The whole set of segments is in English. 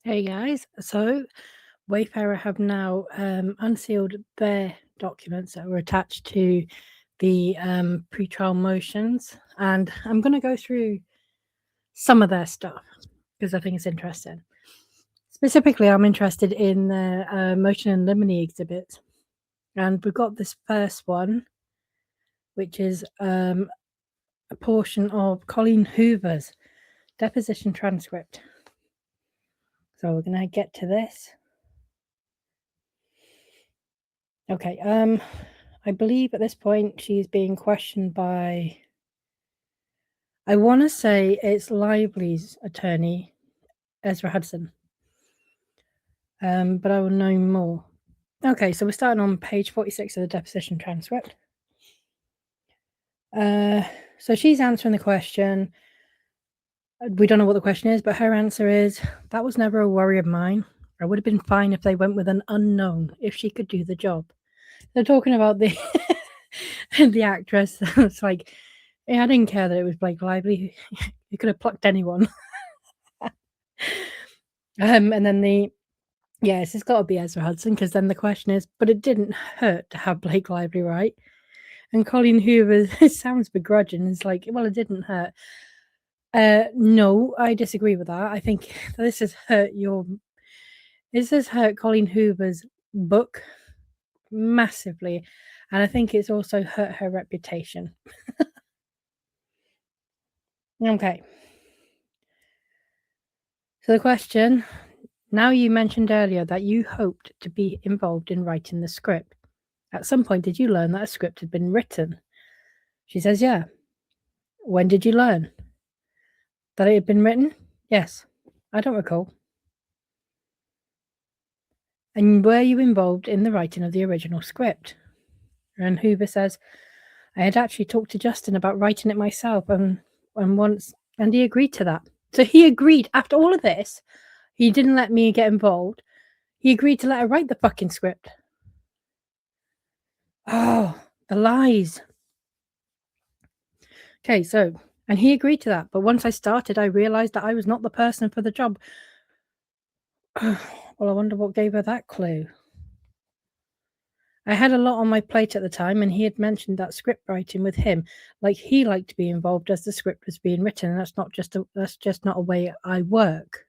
Hey guys, so Wayfarer have now unsealed their documents that were attached to the pre-trial motions, and I'm going to go through some of their stuff because I think it's interesting. Specifically, I'm interested in the motion and limine exhibits, and we've got this first one, which is a portion of Colleen Hoover's deposition transcript. So we're going to get to this. Okay, I believe at this point she's being questioned by, I want to say it's Lively's attorney, Ezra Hudson, but I will know more. Okay, so we're starting on page 46 of the deposition transcript. So she's answering the question. We don't know what the question is, but her answer is, that was never a worry of mine. I would have been fine if they went with an unknown, if she could do the job. They're talking about the the actress. It's like, yeah, I didn't care that it was Blake Lively. You could have plucked anyone. And then yes, it's got to be Ezra Hudson, because then the question is, but it didn't hurt to have Blake Lively, right? And Colleen Hoover, it sounds begrudging. It's like, well, it didn't hurt. No, I disagree with that. I think this has hurt Colleen Hoover's book massively, and I think it's also hurt her reputation. Okay. So the question, now you mentioned earlier that you hoped to be involved in writing the script. At some point, did you learn that a script had been written? She says, yeah. When did you learn? That it had been written? Yes. I don't recall. And were you involved in the writing of the original script? And Hoover says, I had actually talked to Justin about writing it myself, and he agreed to that. So he agreed after all of this. He didn't let me get involved. He agreed to let her write the fucking script. Oh, the lies. Okay, so, and he agreed to that. But once I started, I realized that I was not the person for the job. Well, I wonder what gave her that clue. I had a lot on my plate at the time, and he had mentioned that script writing with him, like he liked to be involved as the script was being written, and that's just not a way I work.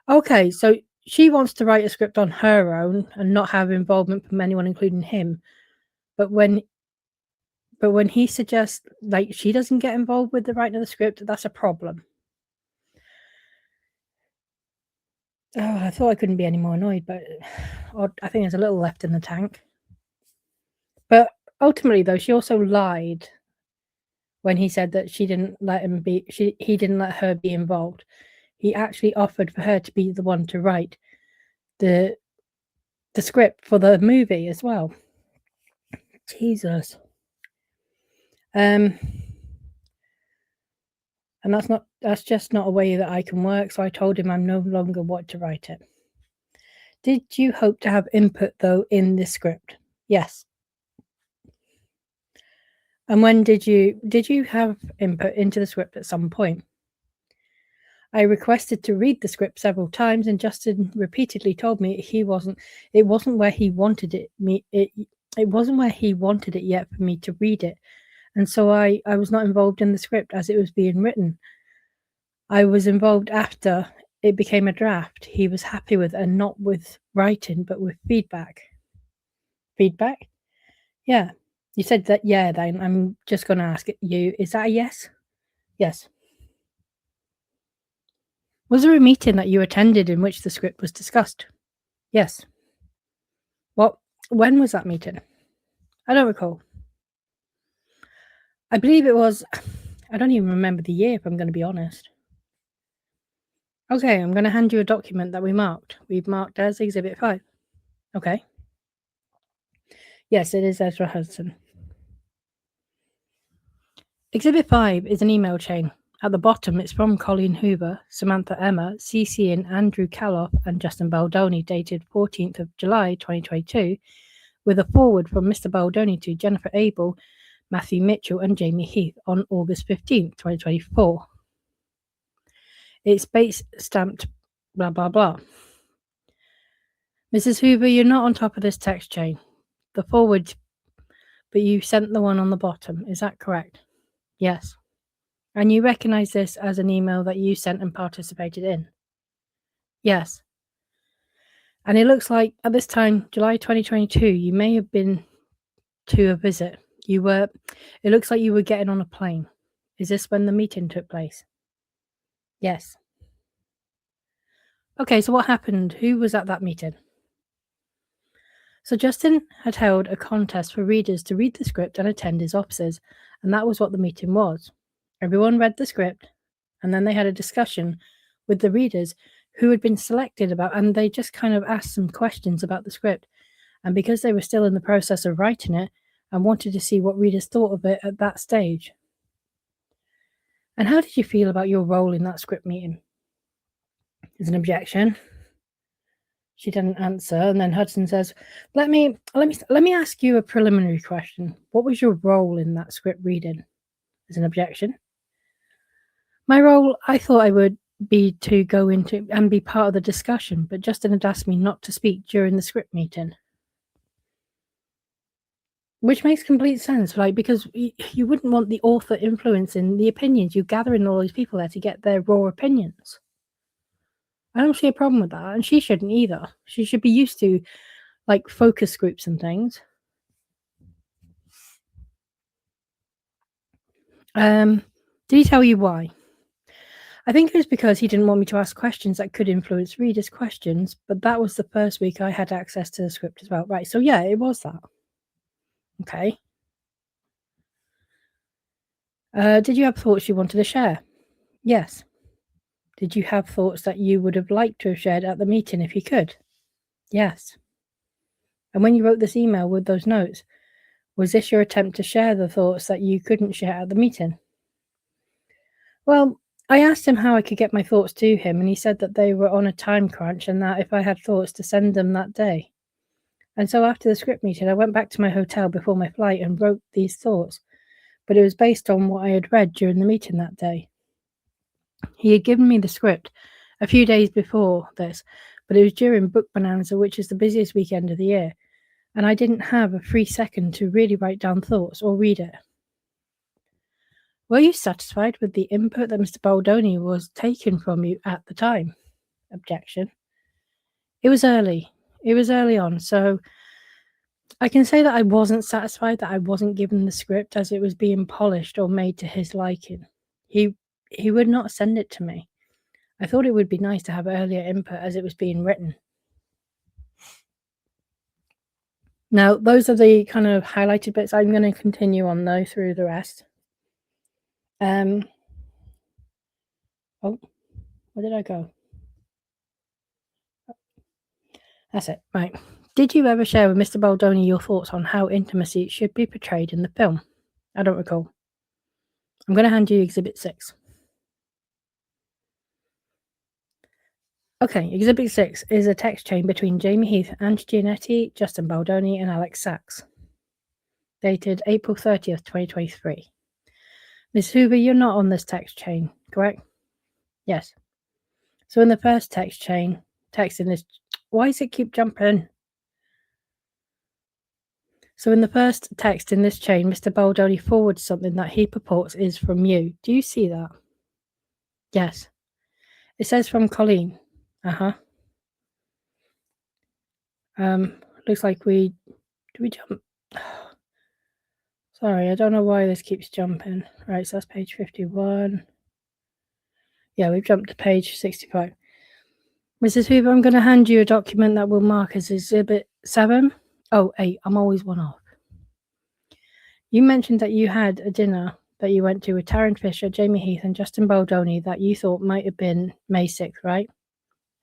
Okay, so she wants to write a script on her own and not have involvement from anyone, including him. But when he suggests, like, she doesn't get involved with the writing of the script, that's a problem. Oh, I thought I couldn't be any more annoyed, but I think there's a little left in the tank. But ultimately, though, she also lied when he said that he didn't let her be involved. He actually offered for her to be the one to write the script for the movie as well. Jesus. And that's just not a way that I can work, so I told him I'm no longer what to write it. Did you hope to have input, though, in the script? Yes. And when did you have input into the script at some point? I requested to read the script several times, and Justin repeatedly told me it wasn't where he wanted it yet for me to read it. And so I was not involved in the script as it was being written. I was involved after it became a draft he was happy with, and not with writing, but with feedback. Feedback? Yeah. You said that, yeah, then I'm just going to ask you, is that a yes? Yes. Was there a meeting that you attended in which the script was discussed? Yes. When was that meeting? I don't recall. I believe it was, I don't even remember the year, if I'm going to be honest. Okay, I'm going to hand you a document that we've marked as Exhibit 5. Okay. Yes, it is Ezra Hudson. Exhibit 5 is an email chain. At the bottom, it's from Colleen Hoover, Samantha Emma, CCing Andrew Caloff, and Justin Baldoni, dated 14th of July 2022, with a forward from Mr. Baldoni to Jennifer Abel, Matthew Mitchell, and Jamie Heath on August 15th, 2024. It's base stamped blah, blah, blah. Mrs. Hoover, you're not on top of this text chain. The forward, but you sent the one on the bottom. Is that correct? Yes. And you recognize this as an email that you sent and participated in? Yes. And it looks like at this time, July 2022, you may have been to a visit. It looks like you were getting on a plane. Is this when the meeting took place? Yes. Okay, so what happened? Who was at that meeting? So Justin had held a contest for readers to read the script and attend his offices, and that was what the meeting was. Everyone read the script, and then they had a discussion with the readers who had been selected and they just kind of asked some questions about the script. And because they were still in the process of writing it and wanted to see what readers thought of it at that stage. And how did you feel about your role in that script meeting? There's an objection. She didn't answer, and then Hudson says, let me ask you a preliminary question. What was your role in that script reading? There's an objection. My role, I thought I would be to go into and be part of the discussion, but Justin had asked me not to speak during the script meeting. Which makes complete sense, because you wouldn't want the author influencing the opinions. You're gathering all these people there to get their raw opinions. I don't see a problem with that, and she shouldn't either. She should be used to, focus groups and things. Did he tell you why? I think it was because he didn't want me to ask questions that could influence readers' questions, but that was the first week I had access to the script as well. Right, so yeah, it was that. Okay. Did you have thoughts you wanted to share? Yes. Did you have thoughts that you would have liked to have shared at the meeting if you could? Yes. And when you wrote this email with those notes, was this your attempt to share the thoughts that you couldn't share at the meeting? Well, I asked him how I could get my thoughts to him, and he said that they were on a time crunch and that if I had thoughts to send them that day. And so after the script meeting, I went back to my hotel before my flight and wrote these thoughts, but it was based on what I had read during the meeting that day. He had given me the script a few days before this, but it was during Book Bonanza, which is the busiest weekend of the year, and I didn't have a free second to really write down thoughts or read it. Were you satisfied with the input that Mr. Baldoni was taking from you at the time? Objection. It was early on, so I can say that I wasn't satisfied that I wasn't given the script as it was being polished or made to his liking. He would not send it to me. I thought it would be nice to have earlier input as it was being written. Now, those are the kind of highlighted bits. I'm going to continue on, though, through the rest. Oh, where did I go? That's it. Right. Did you ever share with Mr. Baldoni your thoughts on how intimacy should be portrayed in the film? I don't recall. I'm going to hand you Exhibit 6. Okay, Exhibit 6 is a text chain between Jamie Heath, Ange Giannetti, Justin Baldoni, and Alex Sachs, dated April 30th, 2023. Ms. Hoover, you're not on this text chain, correct? Yes. So in the first text chain, why does it keep jumping? So in the first text in this chain, Mr. Baldoni forwards something that he purports is from you. Do you see that? Yes. It says from Colleen. Looks like do we jump? Sorry, I don't know why this keeps jumping. Right, so that's page 51. Yeah, we've jumped to page 65. Mrs. Hoover, I'm going to hand you a document that will mark as Exhibit 7. Oh, 8. I'm always one off. You mentioned that you had a dinner that you went to with Taryn Fisher, Jamie Heath, and Justin Baldoni that you thought might have been May 6th, right?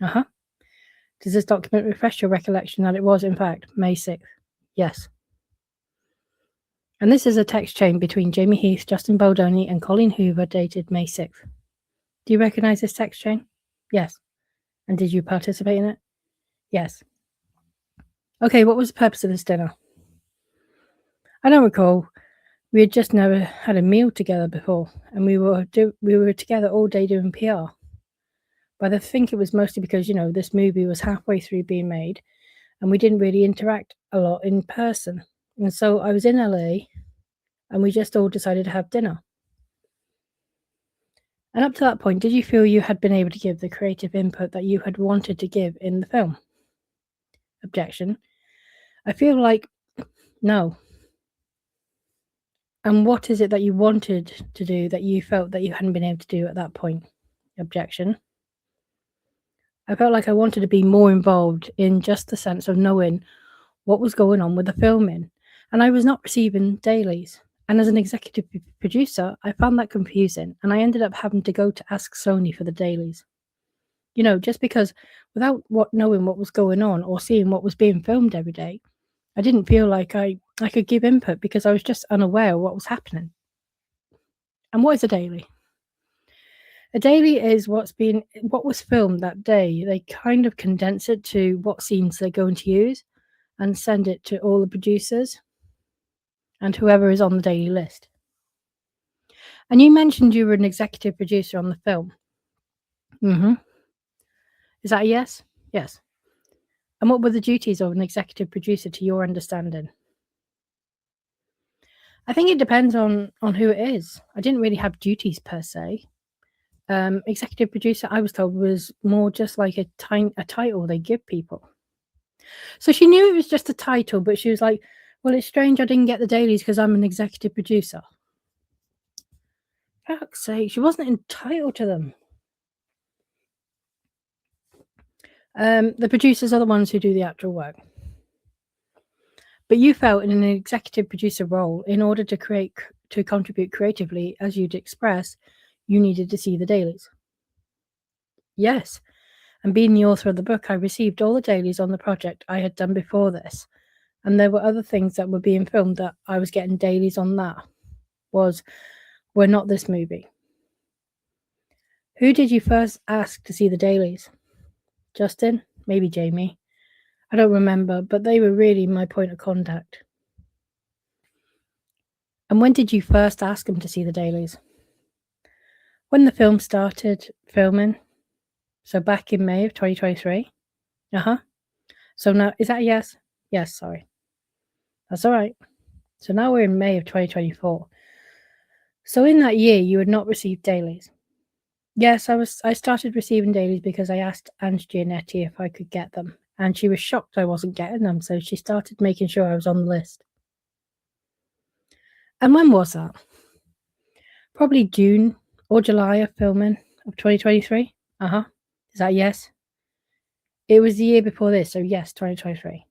Does this document refresh your recollection that it was, in fact, May 6th? Yes. And this is a text chain between Jamie Heath, Justin Baldoni, and Colleen Hoover dated May 6th. Do you recognize this text chain? Yes. And did you participate in it? Yes. Okay, what was the purpose of this dinner? I don't recall. We had just never had a meal together before, and we were together all day doing PR. But I think it was mostly because, this movie was halfway through being made and we didn't really interact a lot in person. And so I was in LA and we just all decided to have dinner. And up to that point, did you feel you had been able to give the creative input that you had wanted to give in the film? Objection. I feel like no. And what is it that you wanted to do that you felt that you hadn't been able to do at that point? Objection. I felt like I wanted to be more involved in just the sense of knowing what was going on with the filming. And I was not receiving dailies. And as an executive producer, I found that confusing. And I ended up having to go to ask Sony for the dailies. Just because without knowing what was going on or seeing what was being filmed every day, I didn't feel like I could give input because I was just unaware of what was happening. And what is a daily? A daily is what was filmed that day. They kind of condense it to what scenes they're going to use and send it to all the producers and whoever is on the daily list. And you mentioned you were an executive producer on the film. Mm-hmm. Is that a yes? Yes. And what were the duties of an executive producer to your understanding? I think it depends on who it is. I didn't really have duties per se. Executive producer, I was told, was more just like a title they give people. So she knew it was just a title, but she was like, well, it's strange I didn't get the dailies because I'm an executive producer. For fuck's sake, she wasn't entitled to them. The producers are the ones who do the actual work. But you felt in an executive producer role, in order to contribute creatively, as you'd express, you needed to see the dailies. Yes. And being the author of the book, I received all the dailies on the project I had done before this. And there were other things that were being filmed that I was getting dailies on that were not this movie. Who did you first ask to see the dailies? Justin? Maybe Jamie? I don't remember, but they were really my point of contact. And when did you first ask them to see the dailies? When the film started filming. So back in May of 2023? Uh-huh. So now, is that a yes? Yes, sorry. That's all right. So now we're in May of 2024. So in that year, you had not received dailies. Yes, I started receiving dailies because I asked Ange Giannetti if I could get them. And she was shocked I wasn't getting them, so she started making sure I was on the list. And when was that? Probably June or July of filming of 2023. Uh-huh. Is that yes? It was the year before this, so yes, 2023.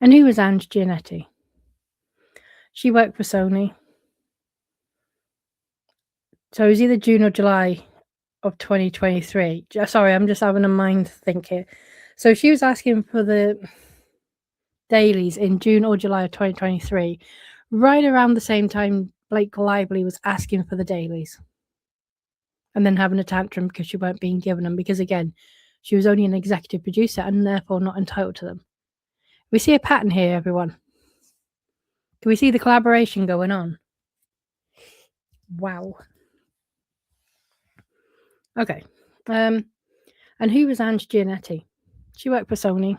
And who was Ange Giannetti? She worked for Sony. So it was either June or July of 2023. Sorry, I'm just having a mind think here. So she was asking for the dailies in June or July of 2023, right around the same time Blake Lively was asking for the dailies. And then having a tantrum because she weren't being given them, because again, she was only an executive producer and therefore not entitled to them. We see a pattern here, everyone. Can we see the collaboration going on? Wow. Okay. And who was Ange Giannetti? She worked for Sony.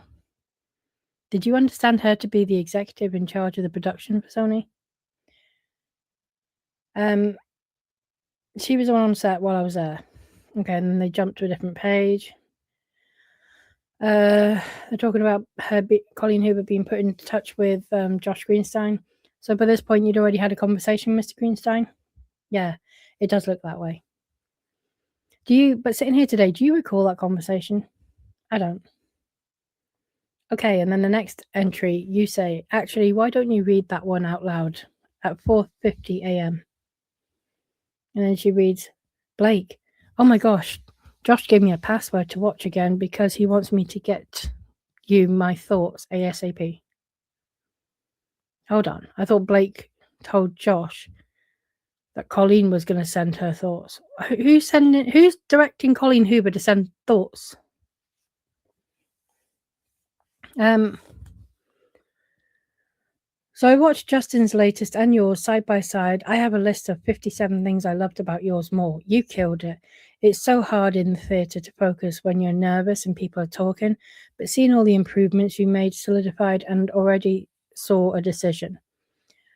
Did you understand her to be the executive in charge of the production for Sony? She was the one on set while I was there. Okay, and then they jumped to a different page. They're talking about Colleen Hoover being put in touch with Josh Greenstein. So by this point, you'd already had a conversation, Mr. Greenstein? Yeah, it does look that way. But sitting here today, do you recall that conversation? I don't. Okay, and then the next entry, you say, actually, why don't you read that one out loud at 4:50 a.m.? And then she reads, Blake, oh my gosh, Josh gave me a password to watch again because he wants me to get you my thoughts ASAP. Hold on, I thought Blake told Josh that Colleen was going to send her thoughts. Who's directing Colleen Hoover to send thoughts? So I watched Justin's latest and yours side by side. I have a list of 57 things I loved about yours more. You killed it. It's so hard in the theatre to focus when you're nervous and people are talking, but seeing all the improvements you made solidified and already saw a decision.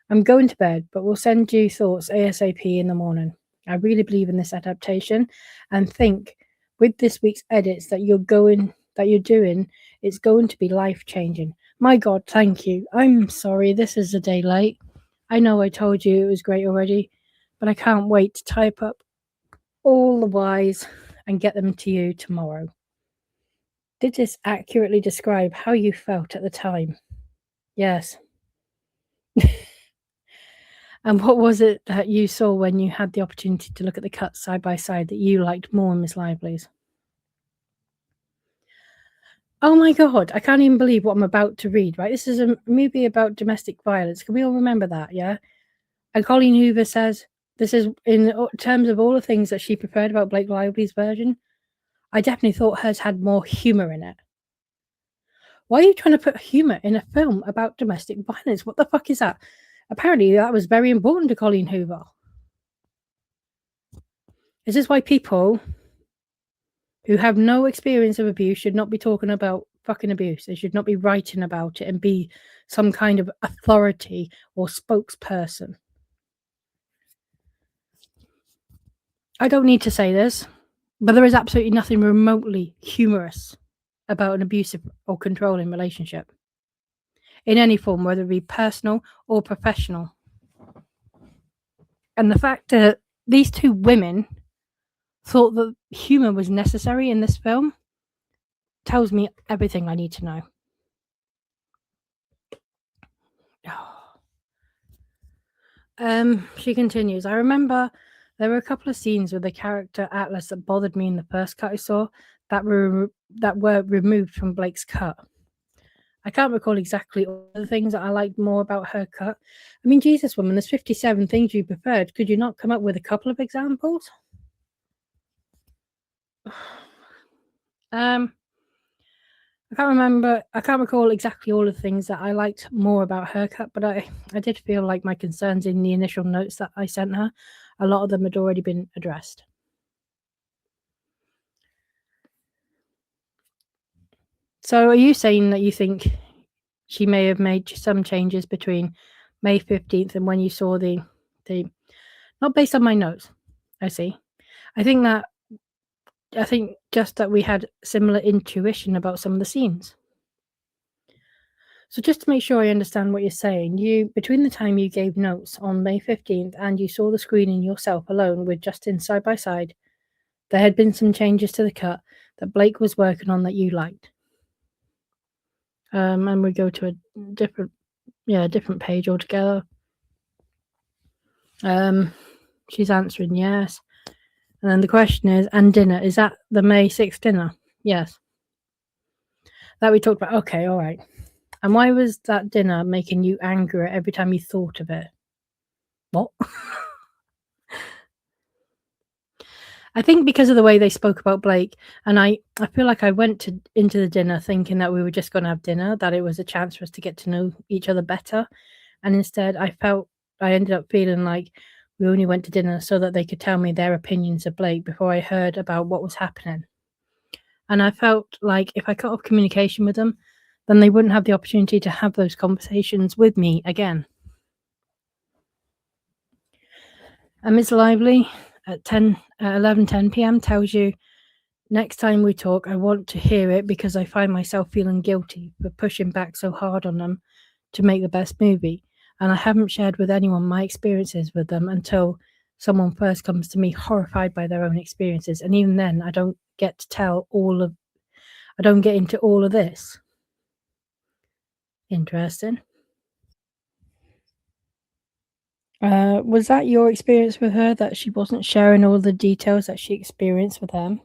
I'm going to bed, but we'll send you thoughts ASAP in the morning. I really believe in this adaptation and think with this week's edits that you're doing, it's going to be life changing. My God, thank you. I'm sorry this is a day late. I know I told you it was great already, but I can't wait to type up all the whys and get them to you tomorrow. Did this accurately describe how you felt at the time? Yes. And what was it that you saw when you had the opportunity to look at the cuts side by side that you liked more, Miss Lively's? Oh my God, I can't even believe what I'm about to read, right? This is a movie about domestic violence. Can we all remember that, yeah? And Colleen Hoover says, this is in terms of all the things that she preferred about Blake Lively's version, I definitely thought hers had more humour in it. Why are you trying to put humour in a film about domestic violence? What the fuck is that? Apparently, that was very important to Colleen Hoover. Is this why people who have no experience of abuse should not be talking about fucking abuse? They should not be writing about it and be some kind of authority or spokesperson. I don't need to say this, but there is absolutely nothing remotely humorous about an abusive or controlling relationship in any form, whether it be personal or professional. And the fact that these two women thought that humour was necessary in this film tells me everything I need to know. She continues, I remember there were a couple of scenes with the character Atlas that bothered me in the first cut I saw that were removed from Blake's cut. I can't recall exactly all the things that I liked more about her cut. I mean, Jesus, woman, there's 57 things you preferred. Could you not come up with a couple of examples? I can't recall exactly all the things that I liked more about her cut, but I did feel like my concerns in the initial notes that I sent her, a lot of them had already been addressed. So are you saying that you think she may have made some changes between May 15th and when you saw the not based on my notes, I see. I think just that we had similar intuition about some of the scenes. So just to make sure I understand what you're saying, between the time you gave notes on May 15th and you saw the screening yourself alone with Justin side by side, there had been some changes to the cut that Blake was working on that you liked. And we go to a different page altogether. She's answering yes. And then the question is, and dinner, is that the May 6th dinner? Yes. That we talked about. Okay, all right. And why was that dinner making you angrier every time you thought of it? What? I think because of the way they spoke about Blake, and I feel like I went into the dinner thinking that we were just going to have dinner, that it was a chance for us to get to know each other better. And instead, I ended up feeling like we only went to dinner so that they could tell me their opinions of Blake before I heard about what was happening. And I felt like if I cut off communication with them, then they wouldn't have the opportunity to have those conversations with me again. And Ms. Lively at 11:10 p.m. tells you, next time we talk, I want to hear it because I find myself feeling guilty for pushing back so hard on them to make the best movie. And I haven't shared with anyone my experiences with them until someone first comes to me horrified by their own experiences. And even then, I don't get into all of this. Interesting. Was that your experience with her, that she wasn't sharing all the details that she experienced with them?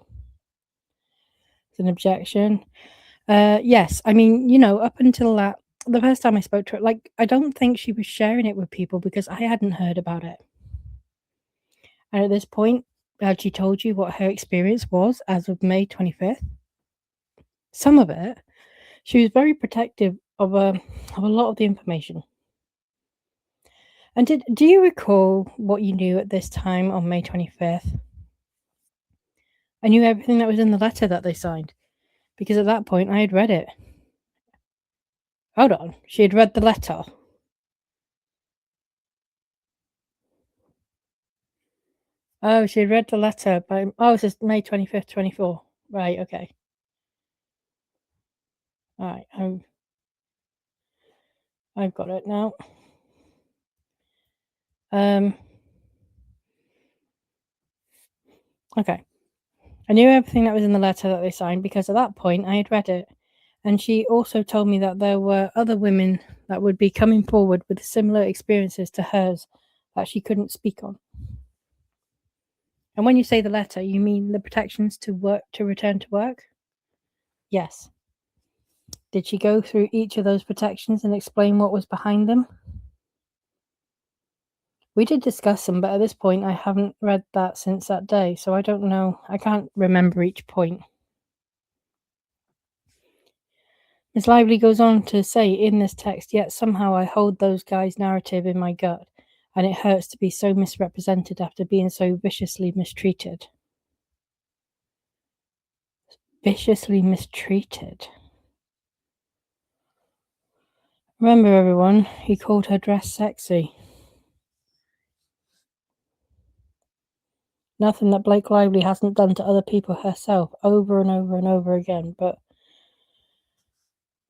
It's an objection. Yes, I mean, up until the first time I spoke to her, like, I don't think she was sharing it with people because I hadn't heard about it. And at this point, had she told you what her experience was as of May 25th? Some of it. She was very protective of a lot of the information. And do you recall what you knew at this time on May 25th? I knew everything that was in the letter that they signed, because at that point I had read it. Hold on, she had read the letter. Oh, she had read the letter by. Oh, it says May 25th, 24. Right, okay. All right, I've got it now. Okay. I knew everything that was in the letter that they signed because at that point I had read it. And she also told me that there were other women that would be coming forward with similar experiences to hers that she couldn't speak on. And when you say the letter, you mean the protections to return to work? Yes. Did she go through each of those protections and explain what was behind them? We did discuss them, but at this point I haven't read that since that day, so I don't know. I can't remember each point. Miss Lively goes on to say in this text, yet somehow I hold those guys' narrative in my gut, and it hurts to be so misrepresented after being so viciously mistreated. Viciously mistreated. Remember, everyone, he called her dress sexy. Nothing that Blake Lively hasn't done to other people herself over and over and over again, but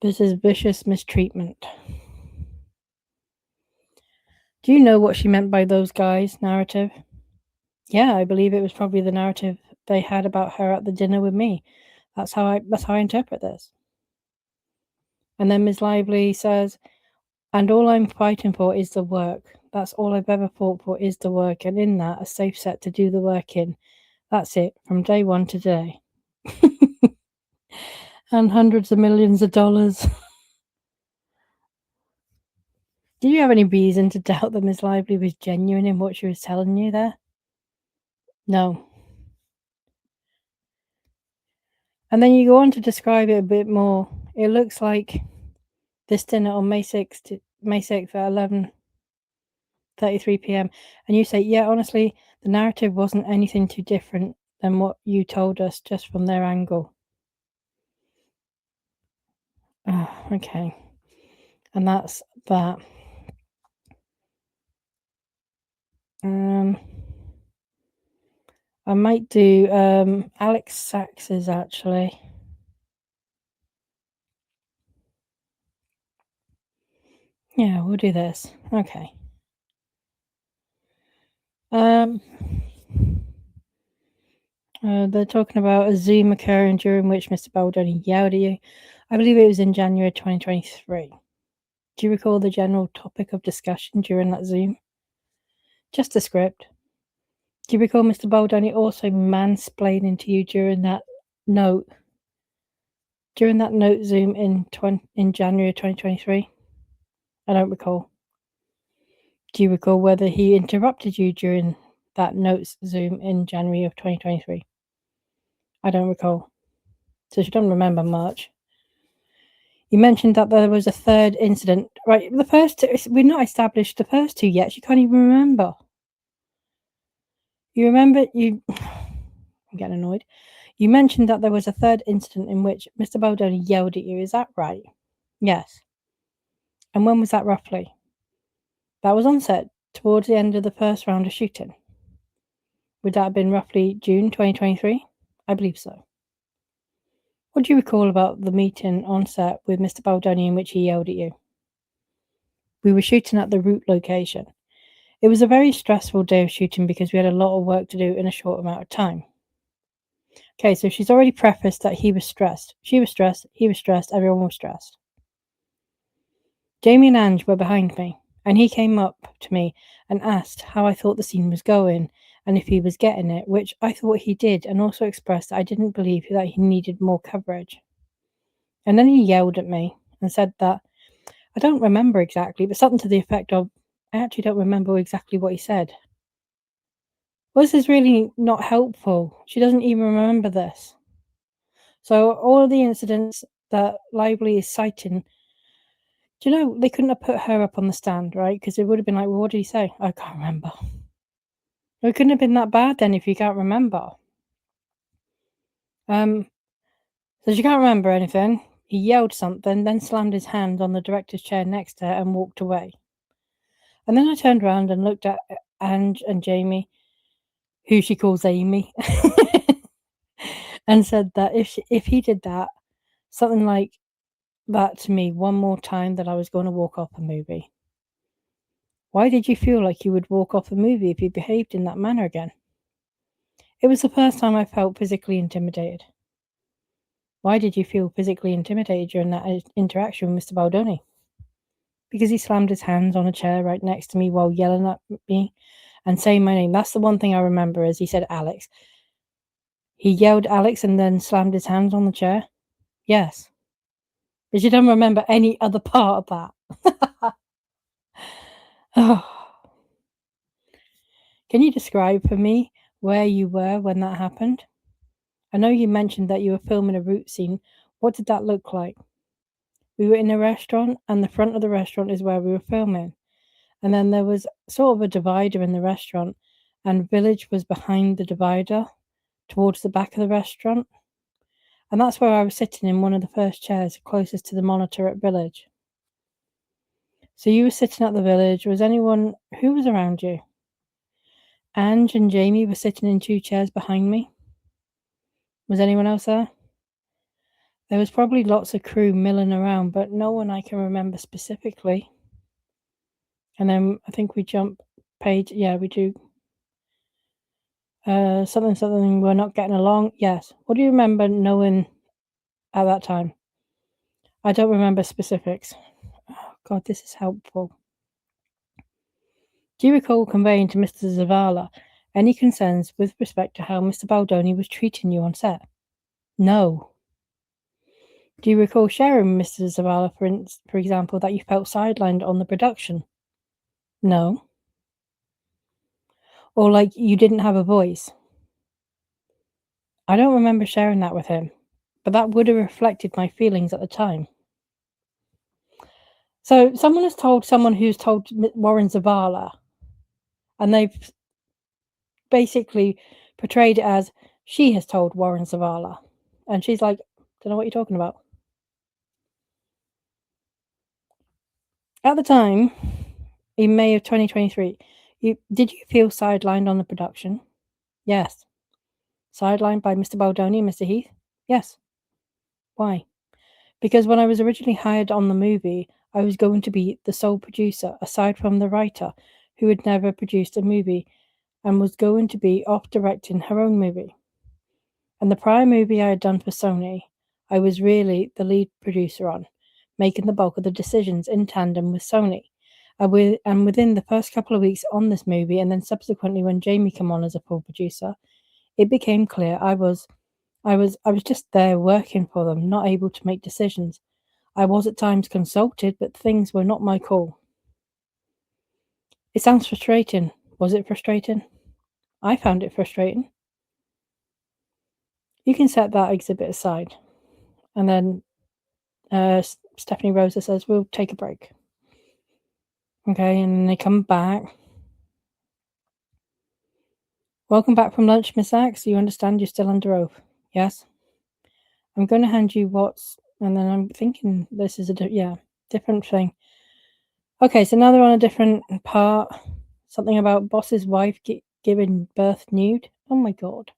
this is vicious mistreatment. Do you know what she meant by those guys' narrative? Yeah, I believe it was probably the narrative they had about her at the dinner with me. That's how I interpret this. And then Ms. Lively says, and all I'm fighting for is the work. That's all I've ever fought for is the work, and in that, a safe set to do the work in. That's it, from day one to today. And hundreds of millions of dollars. Did you have any reason to doubt that Ms. Lively was genuine in what she was telling you there? No. And then you go on to describe it a bit more. It looks like this dinner on May 6th at 11:33 p.m. And you say, yeah, honestly, the narrative wasn't anything too different than what you told us just from their angle. Oh, okay. And that's that. I might do Alex Sachs's actually. Yeah, we'll do this. Okay. They're talking about a Zoom occurring during which Mr. Baldoni yelled at you. I believe it was in January 2023. Do you recall the general topic of discussion during that Zoom? Just a script. Do you recall Mr. Baldoni also mansplaining to you during that note Zoom in January 2023? I don't recall. Do you recall whether he interrupted you during that notes Zoom in January of 2023? I don't recall. So she doesn't remember much. You mentioned that there was a third incident. Right, the first two, we've not established the first two yet. She can't even remember. You remember, I'm getting annoyed. You mentioned that there was a third incident in which Mr. Baldoni yelled at you. Is that right? Yes. And when was that roughly? That was on set towards the end of the first round of shooting. Would that have been roughly June 2023? I believe so. What do you recall about the meeting on set with Mr. Baldoni in which he yelled at you? We were shooting at the route location. It was a very stressful day of shooting because we had a lot of work to do in a short amount of time. Okay, so she's already prefaced that he was stressed. She was stressed, he was stressed, everyone was stressed. Jamie and Ange were behind me, and he came up to me and asked how I thought the scene was going and if he was getting it, which I thought he did, and also expressed that I didn't believe that he needed more coverage. And then he yelled at me and said that, I don't remember exactly, but something to the effect of, I actually don't remember exactly what he said. Well, this is really not helpful. She doesn't even remember this. So all of the incidents that Lively is citing, do you know, they couldn't have put her up on the stand, right? Because it would have been like, well, what did he say? I can't remember. It couldn't have been that bad then if you can't remember. So she can't remember anything. He yelled something, then slammed his hand on the director's chair next to her and walked away. And then I turned around and looked at Ange and Jamie, who she calls Amy, and said that if he did that, something like that to me one more time, that I was going to walk off a movie. Why did you feel like you would walk off a movie if you behaved in that manner again? It was the first time I felt physically intimidated. Why did you feel physically intimidated during that interaction with Mr. Baldoni? Because he slammed his hands on a chair right next to me while yelling at me and saying my name. That's the one thing I remember, is he said Alex. He yelled Alex and then slammed his hands on the chair? Yes. But you don't remember any other part of that. Oh. Can you describe for me where you were when that happened? I know you mentioned that you were filming a root scene. What did that look like? We were in a restaurant, and the front of the restaurant is where we were filming. And then there was sort of a divider in the restaurant, and Village was behind the divider towards the back of the restaurant. And that's where I was sitting, in one of the first chairs closest to the monitor at Village. So you were sitting at the Village. Who was around you? Ange and Jamie were sitting in 2 chairs behind me. Was anyone else there? There was probably lots of crew milling around, but no one I can remember specifically. And then I think we jump page. Yeah, we do. Something, we're not getting along. Yes. What do you remember knowing at that time? I don't remember specifics. Oh, God, this is helpful. Do you recall conveying to Mr. Zavala any concerns with respect to how Mr. Baldoni was treating you on set? No. Do you recall sharing with Mr. Zavala, for example, that you felt sidelined on the production? No. Or like you didn't have a voice? I don't remember sharing that with him, but that would have reflected my feelings at the time. So someone has told someone who's told Warren Zavala, and they've basically portrayed it as she has told Warren Zavala. And she's like, don't know what you're talking about. At the time, in May of 2023, did you feel sidelined on the production? Yes. Sidelined by Mr. Baldoni and Mr. Heath? Yes. Why? Because when I was originally hired on the movie, I was going to be the sole producer, aside from the writer, who had never produced a movie and was going to be off directing her own movie. And the prior movie I had done for Sony, I was really the lead producer on, making the bulk of the decisions in tandem with Sony. And within the first couple of weeks on this movie, and then subsequently when Jamie came on as a full producer, it became clear I was just there working for them, not able to make decisions. I was at times consulted, but things were not my call. It sounds frustrating. Was it frustrating? I found it frustrating. You can set that exhibit aside. And then Stephanie Rosa says, we'll take a break. Okay, and then they come back. Welcome back from lunch, Miss Axe. You understand you're still under oath? Yes. I'm going to hand you and then I'm thinking this is a different thing. Okay, so now they're on a different part. Something about boss's wife giving birth nude. Oh my God.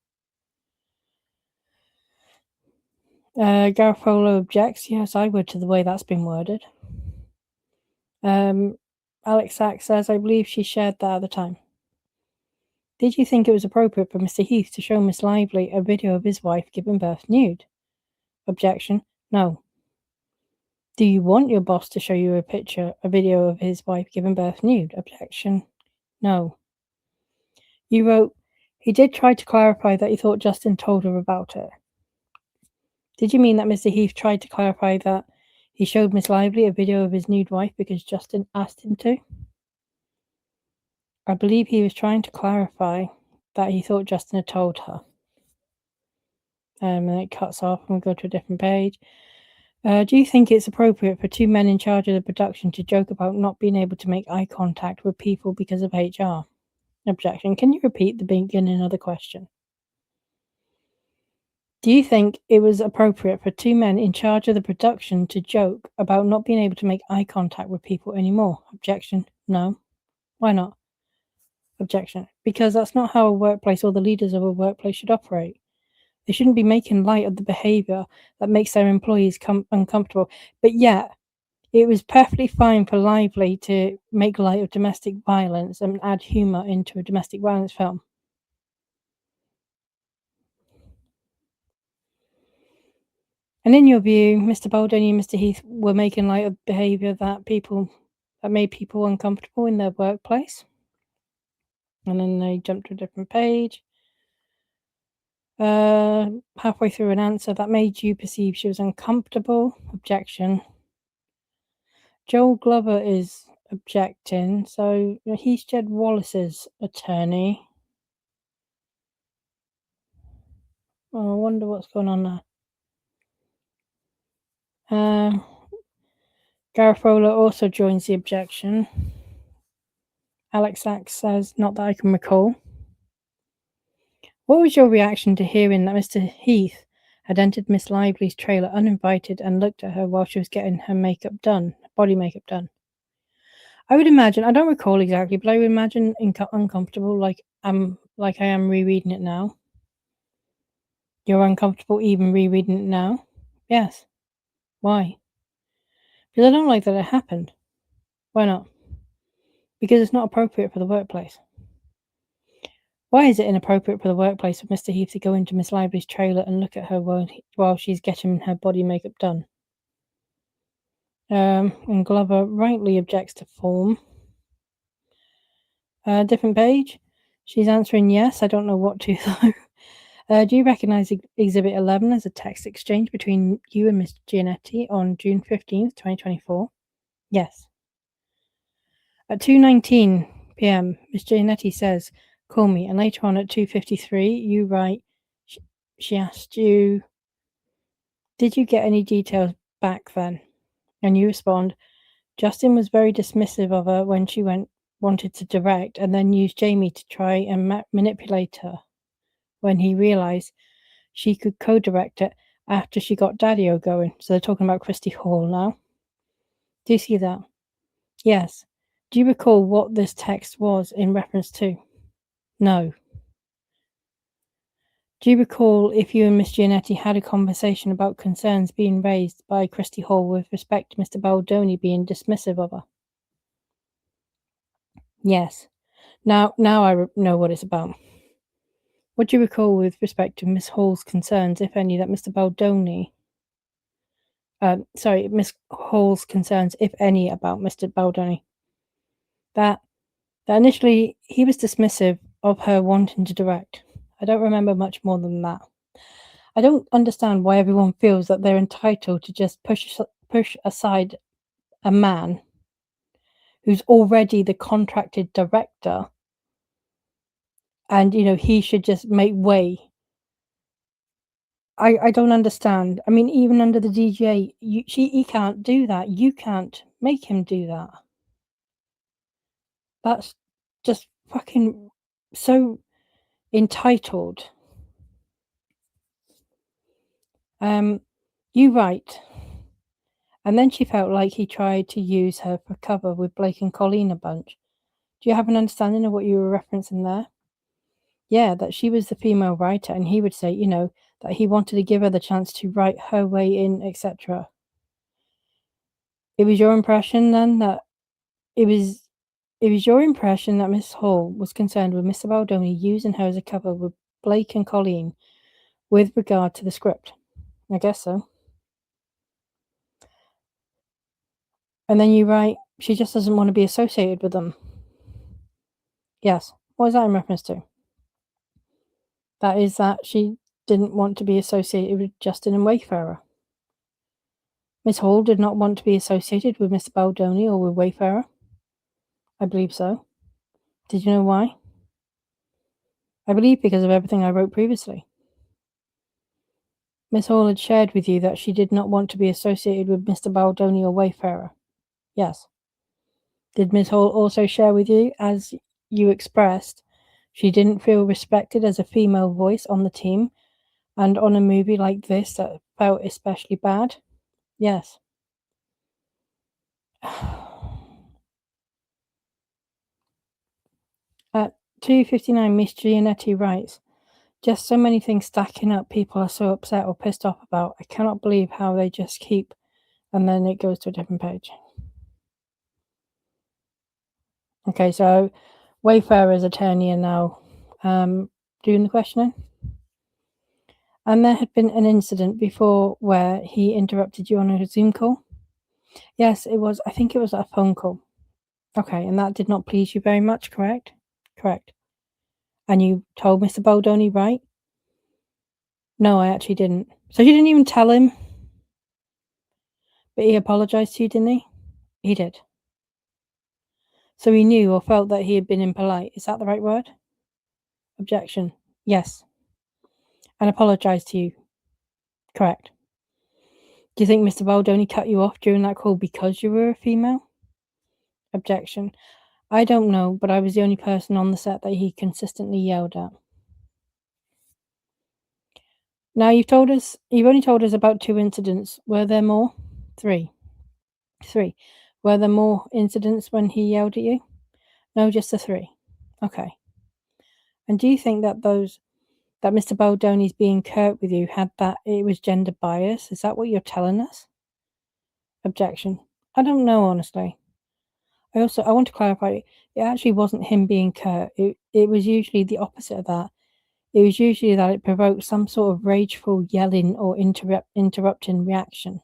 Garofalo objects. Yes, I would, to the way that's been worded. Alex Sachs says, I believe she shared that at the time. Did you think it was appropriate for Mr. Heath to show Miss Lively a video of his wife giving birth nude? Objection. No. Do you want your boss to show you a video of his wife giving birth nude? Objection. No. You wrote, he did try to clarify that he thought Justin told her about it. Did you mean that Mr. Heath tried to clarify that he showed Miss Lively a video of his nude wife because Justin asked him to? I believe he was trying to clarify that he thought Justin had told her. And it cuts off and we go to a different page. Do you think it's appropriate for 2 men in charge of the production to joke about not being able to make eye contact with people because of HR? Objection. Can you repeat the beginning of the question? Do you think it was appropriate for two men in charge of the production to joke about not being able to make eye contact with people anymore? Objection. No. Why not? Objection. Because that's not how a workplace or the leaders of a workplace should operate. They shouldn't be making light of the behavior that makes their employees uncomfortable. But yet, it was perfectly fine for Lively to make light of domestic violence and add humor into a domestic violence film. And in your view, Mr. Baldoni and Mr. Heath were making light of behavior that made people uncomfortable in their workplace. And then they jumped to a different page. Halfway through an answer that made you perceive she was uncomfortable. Objection. Joel Glover is objecting, so he's Jed Wallace's attorney. Oh, I wonder what's going on there. Garofalo also joins the objection. Alex Sachs says, not that I can recall. What was your reaction to hearing that Mr. Heath had entered Miss Lively's trailer uninvited and looked at her while she was getting her makeup done, body makeup done? I would imagine, I don't recall exactly, but I would imagine uncomfortable, like I am rereading it now. You're uncomfortable even rereading it now? Yes. Why? Because I don't like that it happened. Why not? Because it's not appropriate for the workplace. Why is it inappropriate for the workplace for Mr. Heath to go into Miss Lively's trailer and look at her while she's getting her body makeup done? And Glover rightly objects to form. Different page. She's answering yes. I don't know what to though. Do you recognise Exhibit 11 as a text exchange between you and Miss Giannetti on June 15th, 2024? Yes. At 2:19 p.m., Miss Giannetti says, call me, and later on at 2:53, you write, she asked you, did you get any details back then? And you respond, Justin was very dismissive of her when she wanted to direct and then used Jamie to try and manipulate her when he realised she could co-direct it after she got Daddy-O going. So they're talking about Christy Hall now. Do you see that? Yes. Do you recall what this text was in reference to? No. Do you recall if you and Miss Giannetti had a conversation about concerns being raised by Christy Hall with respect to Mr. Baldoni being dismissive of her? Yes. Now I know what it's about. What do you recall with respect to Miss Hall's concerns, if any, that Mr. Baldoni... Miss Hall's concerns, if any, about Mr. Baldoni? That initially he was dismissive of her wanting to direct. I don't remember much more than that. I don't understand why everyone feels that they're entitled to just push aside a man who's already the contracted director, and he should just make way. I don't understand. I mean, even under the DGA, he can't do that. You can't make him do that. That's just fucking so entitled. You write. And then she felt like he tried to use her for cover with Blake and Colleen a bunch. Do you have an understanding of what you were referencing there? Yeah, that she was the female writer, and he would say, that he wanted to give her the chance to write her way in, etc. It was your impression then that Miss Hall was concerned with Mr. Baldoni using her as a cover with Blake and Colleen with regard to the script? I guess so. And then you write, she just doesn't want to be associated with them. Yes. What is that in reference to? That is that she didn't want to be associated with Justin and Wayfarer. Miss Hall did not want to be associated with Mr. Baldoni or with Wayfarer. I believe so. Did you know why? I believe because of everything I wrote previously. Miss Hall had shared with you that she did not want to be associated with Mr. Baldoni or Wayfarer. Yes. Did Miss Hall also share with you, as you expressed, she didn't feel respected as a female voice on the team And on a movie like this that felt especially bad? Yes. At 2:59, Miss Giannetti writes, just so many things stacking up people are so upset or pissed off about. I cannot believe how they just keep, and then it goes to a different page. Okay, so Wayfarer's attorney are now doing the questioning. And there had been an incident before where he interrupted you on a Zoom call? Yes, it was. I think it was a phone call. Okay, and that did not please you very much, correct? Correct. And you told Mr. Baldoni, right? No, I actually didn't. So you didn't even tell him? But he apologized to you, didn't he? He did. So he knew or felt that he had been impolite. Is that the right word? Objection. Yes. And apologized to you. Correct. Do you think Mr. Baldoni cut you off during that call because you were a female? Objection. I don't know, but I was the only person on the set that he consistently yelled at. Now you've only told us about 2 incidents. Were there more? 3. 3. Were there more incidents when he yelled at you? No, just the 3. Okay. And do you think that Mr. Baldoni's being curt with you it was gender bias? Is that what you're telling us? Objection. I don't know, honestly. I want to clarify, it actually wasn't him being curt. It was usually the opposite of that. It was usually that it provoked some sort of rageful yelling or interrupting reaction.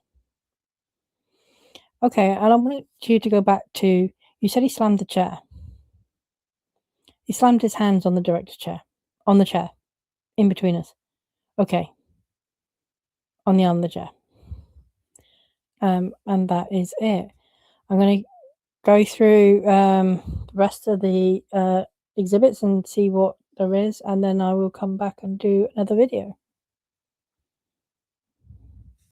Okay, and I want you to go back to, you said he slammed the chair. He slammed his hands on the director's chair. On the chair. In between us. Okay. On the arm of the chair. And that is it. I'm going to go through the rest of the exhibits and see what there is, and then I will come back and do another video.